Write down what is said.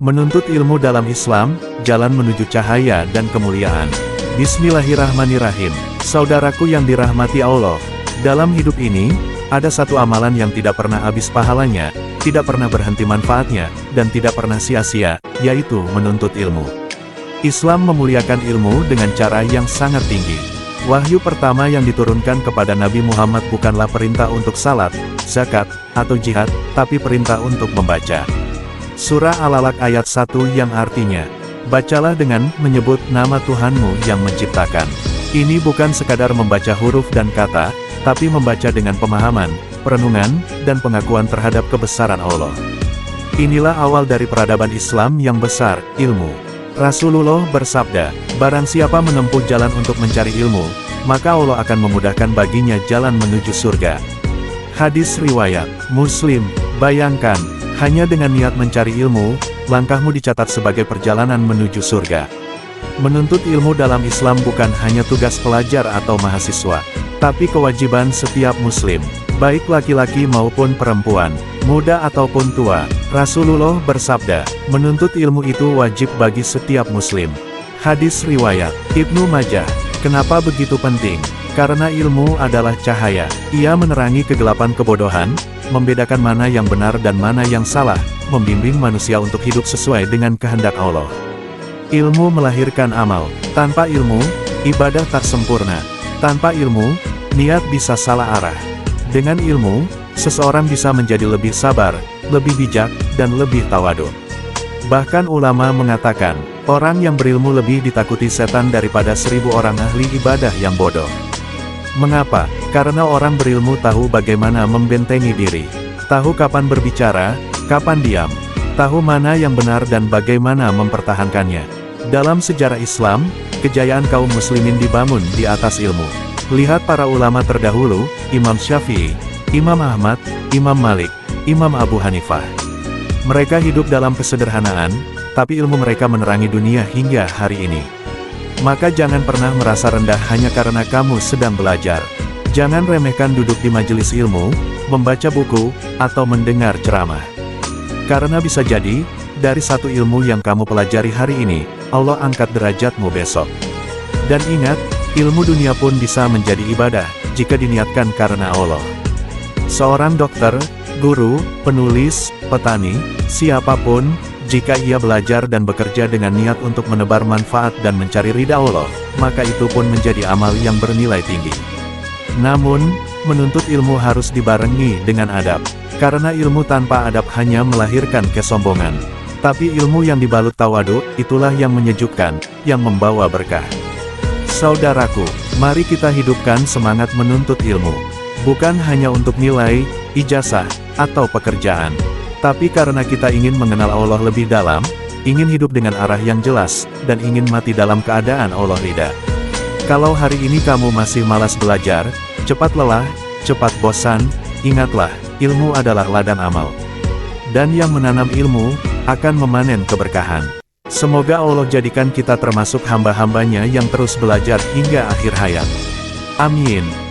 Menuntut ilmu dalam Islam, jalan menuju cahaya dan kemuliaan. Bismillahirrahmanirrahim. Saudaraku yang dirahmati Allah, dalam hidup ini, ada satu amalan yang tidak pernah habis pahalanya, tidak pernah berhenti manfaatnya, dan tidak pernah sia-sia, yaitu menuntut ilmu. Islam memuliakan ilmu dengan cara yang sangat tinggi. Wahyu pertama yang diturunkan kepada Nabi Muhammad bukanlah perintah untuk salat, zakat, atau jihad, tapi perintah untuk membaca. Surah Al-Alaq ayat 1 yang artinya, bacalah dengan menyebut nama Tuhanmu yang menciptakan. Ini bukan sekadar membaca huruf dan kata, tapi membaca dengan pemahaman, perenungan, dan pengakuan terhadap kebesaran Allah. Inilah awal dari peradaban Islam yang besar, ilmu. Rasulullah bersabda, barang siapa menempuh jalan untuk mencari ilmu, maka Allah akan memudahkan baginya jalan menuju surga. Hadis riwayat Muslim. Bayangkan, hanya dengan niat mencari ilmu, langkahmu dicatat sebagai perjalanan menuju surga. Menuntut ilmu dalam Islam bukan hanya tugas pelajar atau mahasiswa, tapi kewajiban setiap muslim, baik laki-laki maupun perempuan, muda ataupun tua. Rasulullah bersabda, menuntut ilmu itu wajib bagi setiap muslim. Hadis riwayat Ibnu Majah. Kenapa begitu penting? Karena ilmu adalah cahaya. Ia menerangi kegelapan kebodohan, membedakan mana yang benar dan mana yang salah, membimbing manusia untuk hidup sesuai dengan kehendak Allah. Ilmu melahirkan amal. Tanpa ilmu, ibadah tak sempurna. Tanpa ilmu, niat bisa salah arah. Dengan ilmu, seseorang bisa menjadi lebih sabar, lebih bijak, dan lebih tawadu. Bahkan ulama mengatakan, orang yang berilmu lebih ditakuti setan daripada 1000 orang ahli ibadah yang bodoh. Mengapa? Karena orang berilmu tahu bagaimana membentengi diri. Tahu kapan berbicara, kapan diam. Tahu mana yang benar dan bagaimana mempertahankannya. Dalam sejarah Islam, kejayaan kaum muslimin dibangun di atas ilmu. Lihat para ulama terdahulu, Imam Syafi'i, Imam Ahmad, Imam Malik, Imam Abu Hanifah. Mereka hidup dalam kesederhanaan, tapi ilmu mereka menerangi dunia hingga hari ini. Maka jangan pernah merasa rendah hanya karena kamu sedang belajar. Jangan remehkan duduk di majelis ilmu, membaca buku, atau mendengar ceramah. Karena bisa jadi, dari satu ilmu yang kamu pelajari hari ini, Allah angkat derajatmu besok. Dan ingat, ilmu dunia pun bisa menjadi ibadah, jika diniatkan karena Allah. Seorang dokter, guru, penulis, petani, siapapun, jika ia belajar dan bekerja dengan niat untuk menebar manfaat dan mencari ridha Allah, maka itu pun menjadi amal yang bernilai tinggi. Namun, menuntut ilmu harus dibarengi dengan adab. Karena ilmu tanpa adab hanya melahirkan kesombongan. Tapi ilmu yang dibalut tawadu, itulah yang menyejukkan, yang membawa berkah. Saudaraku, mari kita hidupkan semangat menuntut ilmu. Bukan hanya untuk nilai, ijazah, atau pekerjaan. Tapi karena kita ingin mengenal Allah lebih dalam, ingin hidup dengan arah yang jelas, dan ingin mati dalam keadaan Allah ridha. Kalau hari ini kamu masih malas belajar, cepat lelah, cepat bosan, ingatlah, ilmu adalah ladang amal. Dan yang menanam ilmu, akan memanen keberkahan. Semoga Allah jadikan kita termasuk hamba-hambanya yang terus belajar hingga akhir hayat. Amin.